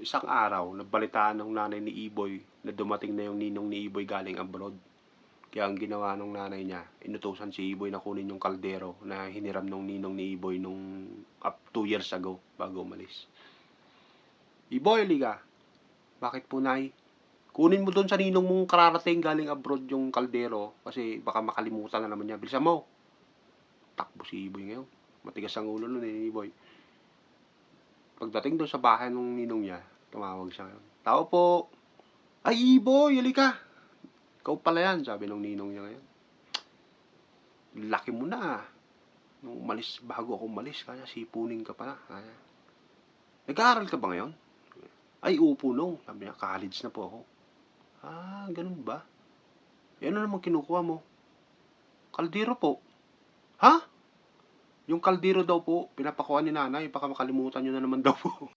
Isang araw, nabalitaan ng nanay ni Iboy na dumating na yung ninong ni Iboy galing abroad. Kaya ang ginawa ng nanay niya, inutusan si Iboy na kunin yung kaldero na hiniram ng ninong ni Iboy nung 2 years ago bago umalis. Iboy, liga. Bakit po, nay? Kunin mo doon sa ninong mong kararating galing abroad yung kaldero kasi baka makalimutan na naman niya. Bilisan mo. Takbo si Iboy ngayon. Matigas ang ulo nun ni Iboy. Pagdating doon sa bahay ng ninong niya, tumawag siya. Tao po. Ay, Iboy, halika. Ikaw pala yan, sabi ng ninong niya ngayon. Laki mo na. Nung umalis, bago ako umalis, kaya sipunin ka pa na. Kaya. Nag-aaral ka ba ngayon? Ay, upo nung. Sabi niya, college na po ako. Ah, ganun ba? E ano naman kinukuha mo? Kaldero po. Ha? Yung kaldero daw po, pinapakuha ni nanay, baka makalimutan nyo na naman daw po.